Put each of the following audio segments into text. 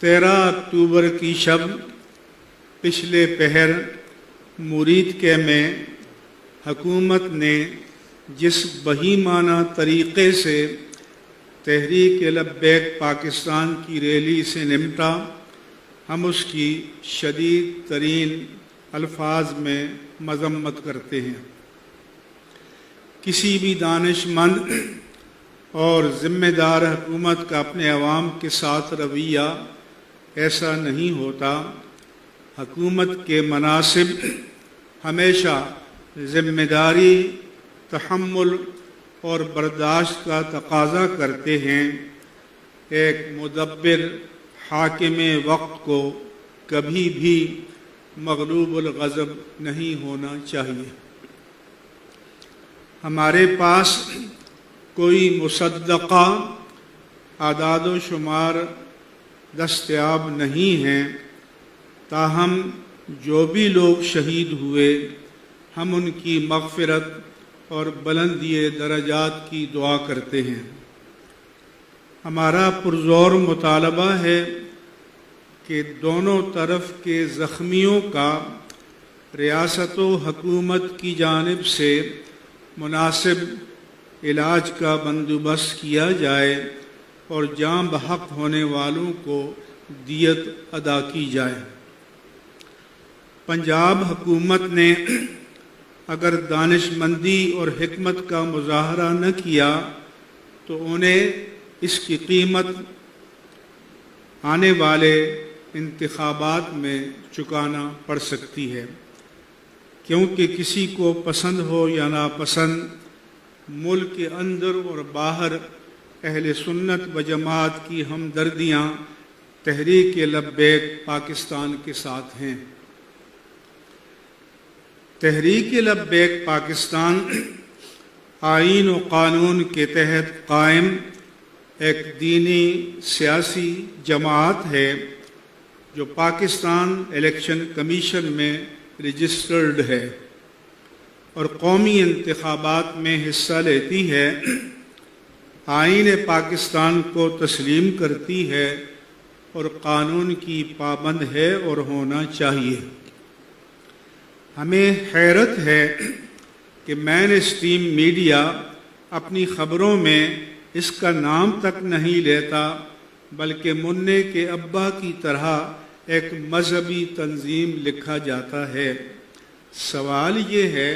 13 اکتوبر کی شب پچھلے پہر مریدکے میں حکومت نے جس بہیمانہ طریقے سے تحریک لبیک پاکستان کی ریلی سے نمٹا، ہم اس کی شدید ترین الفاظ میں مذمت کرتے ہیں۔ کسی بھی دانش مند اور ذمہ دار حکومت کا اپنے عوام کے ساتھ رویہ ایسا نہیں ہوتا۔ حکومت کے مناصب ہمیشہ ذمہ داری، تحمل اور برداشت کا تقاضا کرتے ہیں۔ ایک مدبر حاکم وقت کو کبھی بھی مغلوب الغضب نہیں ہونا چاہیے۔ ہمارے پاس کوئی مصدقہ اعداد و شمار دستیاب نہیں ہیں، تاہم جو بھی لوگ شہید ہوئے، ہم ان کی مغفرت اور بلندی درجات کی دعا کرتے ہیں۔ ہمارا پرزور مطالبہ ہے کہ دونوں طرف کے زخمیوں کا ریاست و حکومت کی جانب سے مناسب علاج کا بندوبست کیا جائے اور جاں بحق ہونے والوں کو دیت ادا کی جائے۔ پنجاب حکومت نے اگر دانش مندی اور حکمت کا مظاہرہ نہ کیا تو انہیں اس کی قیمت آنے والے انتخابات میں چکانا پڑ سکتی ہے، کیونکہ کسی کو پسند ہو یا ناپسند، ملک کے اندر اور باہر اہل سنت و جماعت کی ہمدردیاں تحریک لبیک پاکستان کے ساتھ ہیں۔ تحریک لبیک پاکستان آئین و قانون کے تحت قائم ایک دینی سیاسی جماعت ہے جو پاکستان الیکشن کمیشن میں رجسٹرڈ ہے اور قومی انتخابات میں حصہ لیتی ہے، آئین پاکستان کو تسلیم کرتی ہے اور قانون کی پابند ہے اور ہونا چاہیے۔ ہمیں حیرت ہے کہ مین اسٹریم میڈیا اپنی خبروں میں اس کا نام تک نہیں لیتا، بلکہ منّے کے ابا کی طرح ایک مذہبی تنظیم لکھا جاتا ہے۔ سوال یہ ہے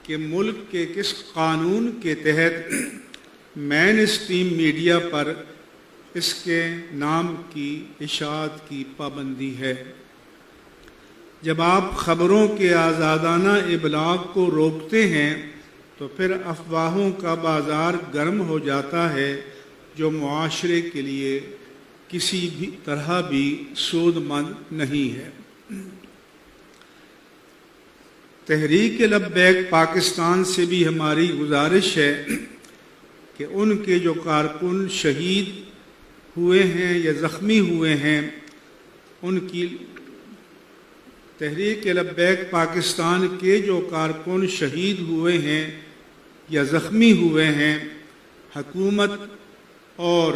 کہ ملک کے کس قانون کے تحت مین اسٹریم میڈیا پر اس کے نام کی اشاعت کی پابندی ہے؟ جب آپ خبروں کے آزادانہ ابلاغ کو روکتے ہیں تو پھر افواہوں کا بازار گرم ہو جاتا ہے جو معاشرے کے لیے کسی بھی طرح بھی سود مند نہیں ہے۔ تحریک لبیک پاکستان سے بھی ہماری گزارش ہے کہ ان کے جو کارکن شہید ہوئے ہیں یا زخمی ہوئے ہیں، ان کی تحریک لبیک پاکستان کے جو کارکن شہید ہوئے ہیں یا زخمی ہوئے ہیں، حکومت اور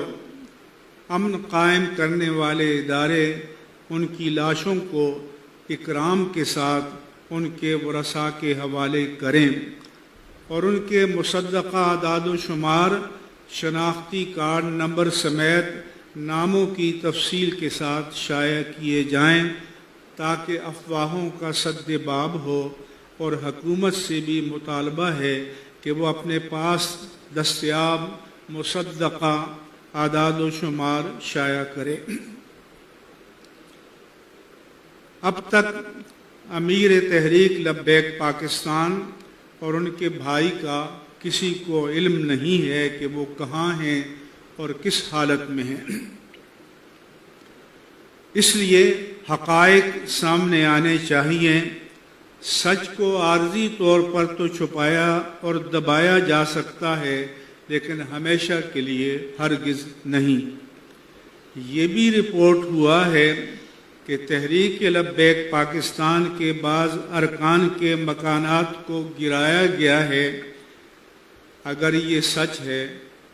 امن قائم کرنے والے ادارے ان کی لاشوں کو اکرام کے ساتھ ان کے ورثاء کے حوالے کریں اور ان کے مصدقہ اعداد و شمار، شناختی کارڈ نمبر سمیت ناموں کی تفصیل کے ساتھ شائع کیے جائیں تاکہ افواہوں کا سد باب ہو، اور حکومت سے بھی مطالبہ ہے کہ وہ اپنے پاس دستیاب مصدقہ اعداد و شمار شائع کرے۔ اب تک امیر تحریک لبیک پاکستان اور ان کے بھائی کا کسی کو علم نہیں ہے کہ وہ کہاں ہیں اور کس حالت میں ہیں۔ اس لیے حقائق سامنے آنے چاہیے۔ سچ کو عارضی طور پر تو چھپایا اور دبایا جا سکتا ہے، لیکن ہمیشہ کے لیے ہرگز نہیں۔ یہ بھی رپورٹ ہوا ہے کہ تحریک لبیک پاکستان کے بعض ارکان کے مکانات کو گرایا گیا ہے۔ اگر یہ سچ ہے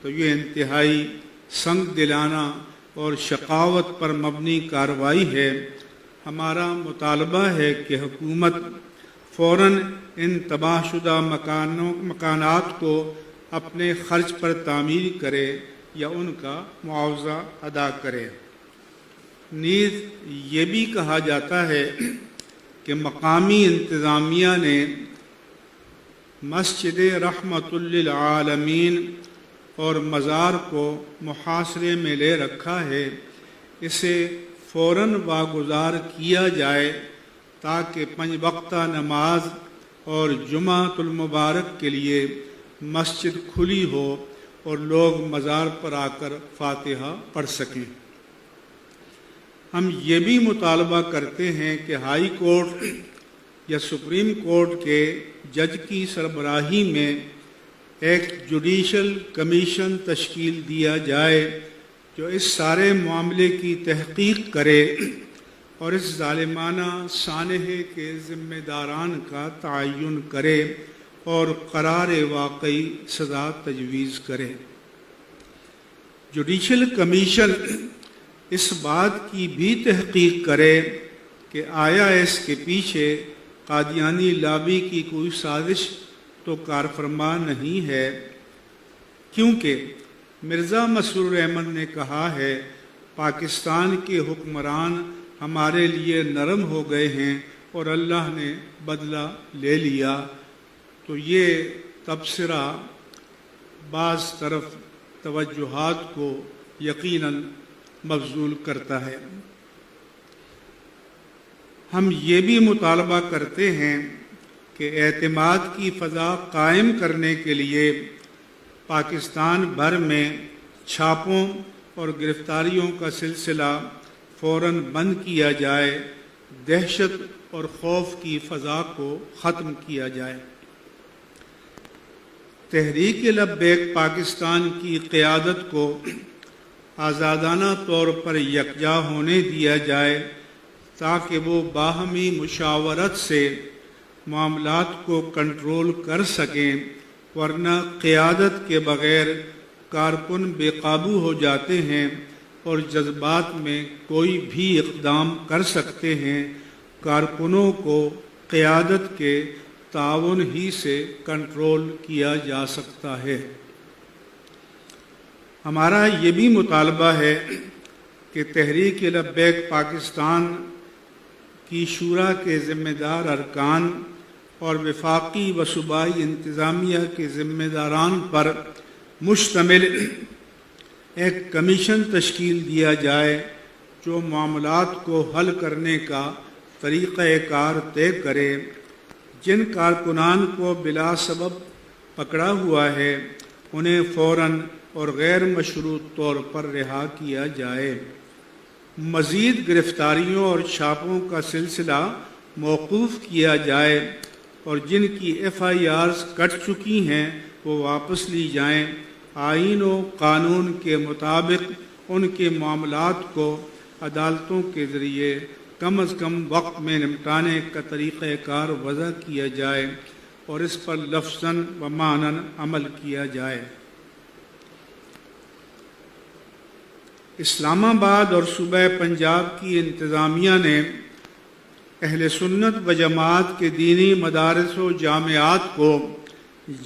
تو یہ انتہائی سنگ دلانہ اور شقاوت پر مبنی کارروائی ہے، ہمارا مطالبہ ہے کہ حکومت فوراً ان تباہ شدہ مکانات کو اپنے خرچ پر تعمیر کرے یا ان کا معاوضہ ادا کرے۔ نیز یہ بھی کہا جاتا ہے کہ مقامی انتظامیہ نے مسجد رحمت للعالمین اور مزار کو محاصرے میں لے رکھا ہے، اسے فوراً واگزار کیا جائے تاکہ 5 وقتہ نماز اور جمعۃ المبارک کے لیے مسجد کھلی ہو اور لوگ مزار پر آ کر فاتحہ پڑھ سکیں۔ ہم یہ بھی مطالبہ کرتے ہیں کہ ہائی کورٹ یا سپریم کورٹ کے جج کی سربراہی میں ایک جوڈیشل کمیشن تشکیل دیا جائے جو اس سارے معاملے کی تحقیق کرے اور اس ظالمانہ سانحے کے ذمہ داران کا تعین کرے اور قرار واقعی سزا تجویز کرے۔ جوڈیشل کمیشن اس بات کی بھی تحقیق کرے کہ آیا اس کے پیچھے قادیانی لابی کی کوئی سازش تو کارفرما نہیں ہے، کیونکہ مرزا مسرور احمد نے کہا ہے پاکستان کے حکمران ہمارے لیے نرم ہو گئے ہیں اور اللہ نے بدلہ لے لیا، تو یہ تبصرہ بعض طرف توجہات کو یقیناً مبذول کرتا ہے۔ ہم یہ بھی مطالبہ کرتے ہیں کہ اعتماد کی فضا قائم کرنے کے لیے پاکستان بھر میں چھاپوں اور گرفتاریوں کا سلسلہ فوراً بند کیا جائے، دہشت اور خوف کی فضا کو ختم کیا جائے۔ تحریک لبیک پاکستان کی قیادت کو آزادانہ طور پر یکجا ہونے دیا جائے تاکہ وہ باہمی مشاورت سے معاملات کو کنٹرول کر سکیں، ورنہ قیادت کے بغیر کارکن بے قابو ہو جاتے ہیں اور جذبات میں کوئی بھی اقدام کر سکتے ہیں۔ کارکنوں کو قیادت کے تعاون ہی سے کنٹرول کیا جا سکتا ہے۔ ہمارا یہ بھی مطالبہ ہے کہ تحریک لبیک پاکستان کی شورا کے ذمہ دار ارکان اور وفاقی و صوبائی انتظامیہ کے ذمہ داران پر مشتمل ایک کمیشن تشکیل دیا جائے جو معاملات کو حل کرنے کا طریقہ کار طے کرے۔ جن کارکنان کو بلا سبب پکڑا ہوا ہے انہیں فوراً اور غیر مشروط طور پر رہا کیا جائے۔ مزید گرفتاریوں اور چھاپوں کا سلسلہ موقوف کیا جائے اور جن کی FIRs کٹ چکی ہیں وہ واپس لی جائیں۔ آئین و قانون کے مطابق ان کے معاملات کو عدالتوں کے ذریعے کم از کم وقت میں نمٹانے کا طریقہ کار وضع کیا جائے اور اس پر لفظاً و معناً عمل کیا جائے۔ اسلام آباد اور صوبہ پنجاب کی انتظامیہ نے اہل سنت و جماعت کے دینی مدارس و جامعات کو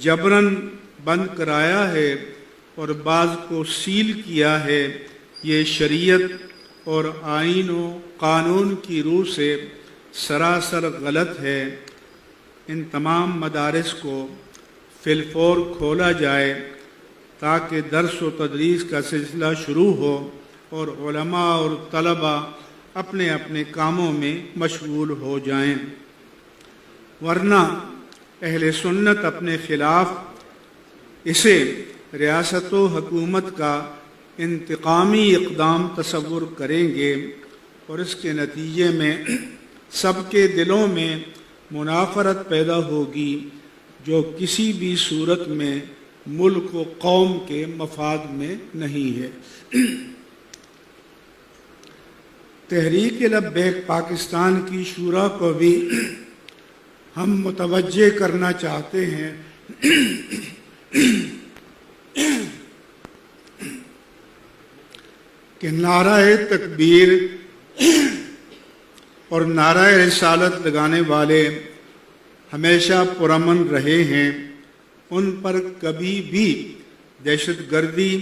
جبراً بند کرایا ہے اور بعض کو سیل کیا ہے۔ یہ شریعت اور آئین و قانون کی روح سے سراسر غلط ہے۔ ان تمام مدارس کو فی الفور کھولا جائے تاکہ درس و تدریس کا سلسلہ شروع ہو اور علماء اور طلباء اپنے اپنے کاموں میں مشغول ہو جائیں، ورنہ اہل سنت اپنے خلاف اسے ریاست و حکومت کا انتقامی اقدام تصور کریں گے اور اس کے نتیجے میں سب کے دلوں میں منافرت پیدا ہوگی جو کسی بھی صورت میں ملک و قوم کے مفاد میں نہیں ہے۔ تحریک لبیک پاکستان کی شورا کو بھی ہم متوجہ کرنا چاہتے ہیں کہ نعرہ تکبیر اور نعرہ رسالت لگانے والے ہمیشہ پرامن رہے ہیں، ان پر کبھی بھی دہشت گردی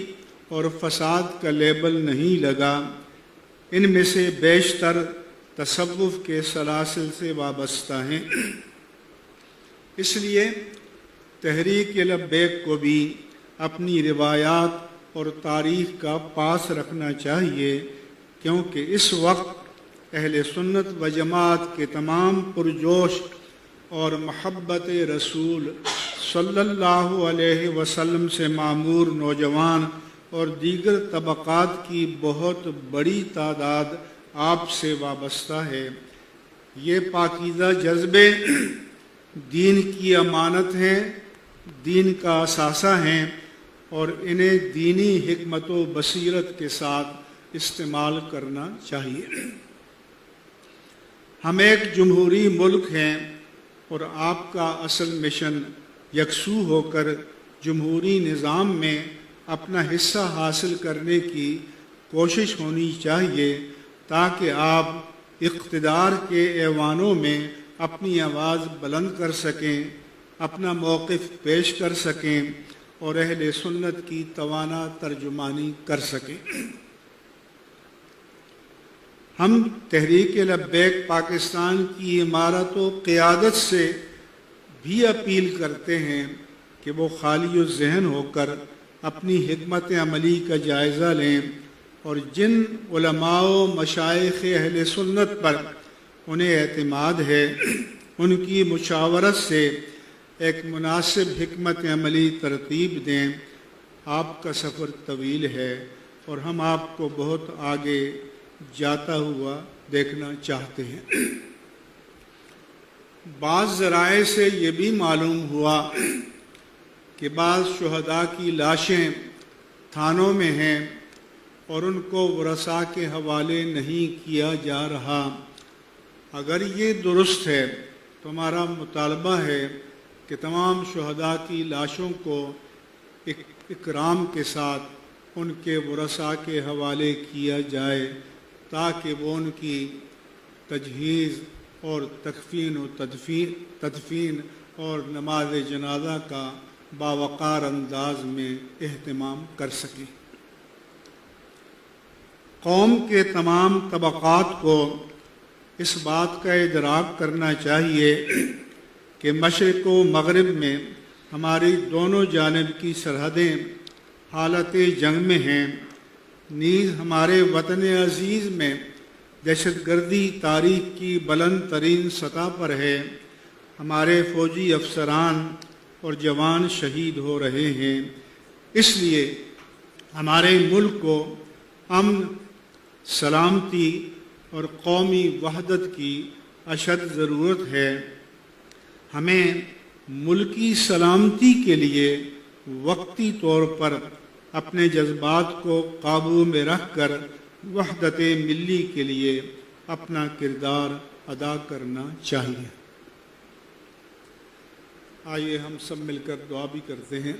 اور فساد کا لیبل نہیں لگا۔ ان میں سے بیشتر تصوف کے سلاسل سے وابستہ ہیں۔ اس لیے تحریک لبیک کو بھی اپنی روایات اور تاریخ کا پاس رکھنا چاہیے، کیونکہ اس وقت اہل سنت و جماعت کے تمام پرجوش اور محبت رسول صلی اللہ علیہ وسلم سے معمور نوجوان اور دیگر طبقات کی بہت بڑی تعداد آپ سے وابستہ ہے۔ یہ پاکیزہ جذبے دین کی امانت ہیں، دین کا اثاثہ ہیں، اور انہیں دینی حکمت و بصیرت کے ساتھ استعمال کرنا چاہیے۔ ہم ایک جمہوری ملک ہیں اور آپ کا اصل مشن یکسو ہو کر جمہوری نظام میں اپنا حصہ حاصل کرنے کی کوشش ہونی چاہیے، تاکہ آپ اقتدار کے ایوانوں میں اپنی آواز بلند کر سکیں، اپنا موقف پیش کر سکیں اور اہل سنت کی توانا ترجمانی کر سکیں۔ ہم تحریک لبیک پاکستان کی عمارت و قیادت سے بھی اپیل کرتے ہیں کہ وہ خالی الذہن ہو کر اپنی حکمت عملی کا جائزہ لیں اور جن علماء و مشائخ اہل سنت پر انہیں اعتماد ہے ان کی مشاورت سے ایک مناسب حکمت عملی ترتیب دیں۔ آپ کا سفر طویل ہے اور ہم آپ کو بہت آگے جاتا ہوا دیکھنا چاہتے ہیں۔ بعض ذرائع سے یہ بھی معلوم ہوا کہ بعض شہداء کی لاشیں تھانوں میں ہیں اور ان کو ورثاء کے حوالے نہیں کیا جا رہا۔ اگر یہ درست ہے تو ہمارا مطالبہ ہے کہ تمام شہداء کی لاشوں کو اکرام کے ساتھ ان کے ورثاء کے حوالے کیا جائے، تاکہ وہ ان کی تجہیز اور تکفین و تدفین اور نماز جنازہ کا باوقار انداز میں اہتمام کر سکیں۔ قوم کے تمام طبقات کو اس بات کا ادراک کرنا چاہیے کہ مشرق و مغرب میں ہماری دونوں جانب کی سرحدیں حالت جنگ میں ہیں، نیز ہمارے وطن عزیز میں دہشت گردی تاریخ کی بلند ترین سطح پر ہے۔ ہمارے فوجی افسران اور جوان شہید ہو رہے ہیں، اس لیے ہمارے ملک کو امن، سلامتی اور قومی وحدت کی اشد ضرورت ہے۔ ہمیں ملکی سلامتی کے لیے وقتی طور پر اپنے جذبات کو قابو میں رکھ کر وحدت ملی کے لیے اپنا کردار ادا کرنا چاہیے۔ آئیے ہم سب مل کر دعا بھی کرتے ہیں۔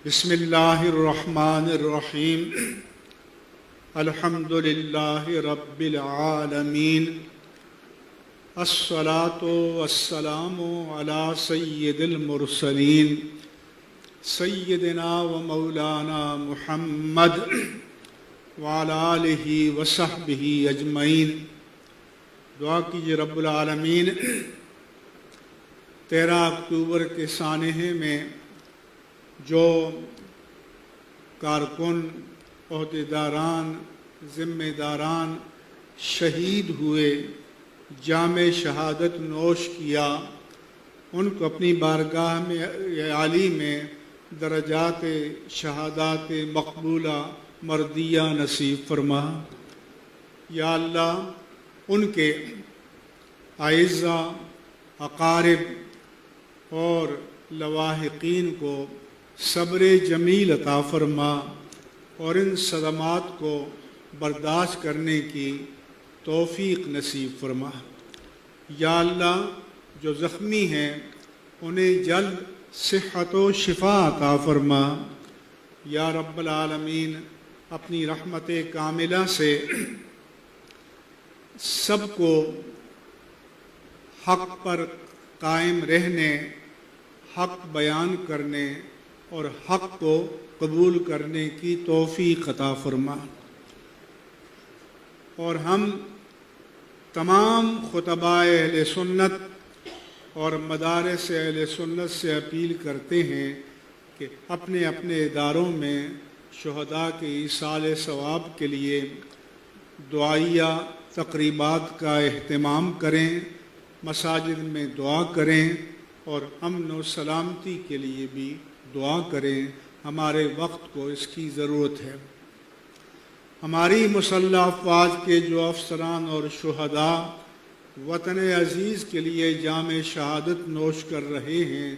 بسم اللہ الرحمن الرحیم، الحمد للہ رب العالمین، الصلاۃ والسلام علی سید المرسلین سیدنا و مولانا محمد وعلی آلہ وصحبہ اجمعین۔ دعا کیجیے رب العالمین 13 اکتوبر کے سانحے میں جو کارکن، عہدیداران، ذمہ داران شہید ہوئے، جام شہادت نوش کیا، ان کو اپنی بارگاہ میں عالی میں درجات شہادات مقبولہ مردیہ نصیب فرما۔ یا اللہ، ان کے اعزا، اقارب اور لواحقین کو صبر جمیل عطا فرما اور ان صدمات کو برداشت کرنے کی توفیق نصیب فرما۔ یا اللہ، جو زخمی ہیں انہیں جلد صحت و شفا عطا فرما۔ یا رب العالمین، اپنی رحمت کاملہ سے سب کو حق پر قائم رہنے، حق بیان کرنے اور حق کو قبول کرنے کی توفیق عطا فرما، اور ہم تمام خطباء اہل سنت اور مدارس اہل سنت سے اپیل کرتے ہیں کہ اپنے اپنے اداروں میں شہداء کے ایصال ثواب کے لیے دعائیہ تقریبات کا اہتمام کریں، مساجد میں دعا کریں اور امن و سلامتی کے لیے بھی دعا کریں۔ ہمارے وقت کو اس کی ضرورت ہے۔ ہماری مسلح افواج کے جو افسران اور شہداء وطن عزیز کے لیے جام شہادت نوش کر رہے ہیں،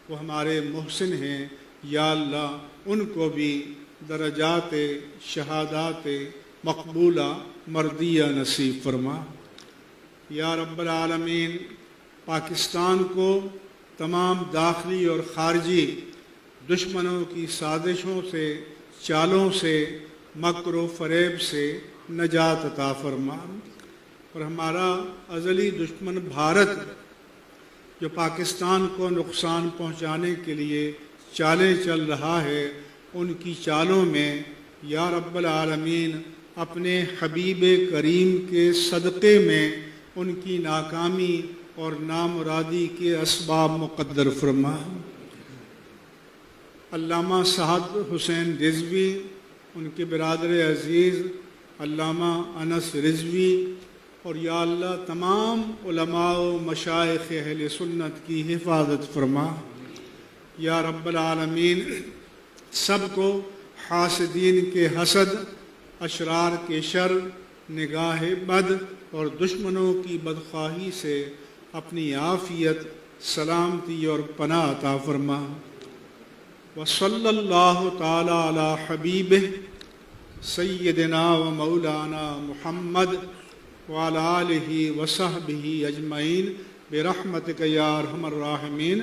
وہ ہمارے محسن ہیں۔ یا اللہ ان کو بھی درجات شہادات مقبولہ مردیہ نصیب فرما۔ یا رب العالمین، پاکستان کو تمام داخلی اور خارجی دشمنوں کی سازشوں سے، چالوں سے، مکر و فریب سے نجات عطا فرما، اور ہمارا ازلی دشمن بھارت جو پاکستان کو نقصان پہنچانے کے لیے چالیں چل رہا ہے، ان کی چالوں میں یا رب العالمین اپنے حبیب کریم کے صدقے میں ان کی ناکامی اور نامرادی کے اسباب مقدر فرما۔ علامہ سعد حسین رضوی، ان کے برادر عزیز علامہ انس رضوی، اور یا اللہ تمام علماء و مشائخ اہل سنت کی حفاظت فرما۔ یا رب العالمین سب کو حاسدین کے حسد، اشرار کے شر، نگاہ بد اور دشمنوں کی بدخواہی سے اپنی عافیت، سلامتی اور پناہ عطا فرما۔ وصلی اللہ تعالی علی حبیبہ سیدنا و مولانا محمد وعلی آلہ وصحبہ اجمعین برحمتک یا ارحم الراحمین۔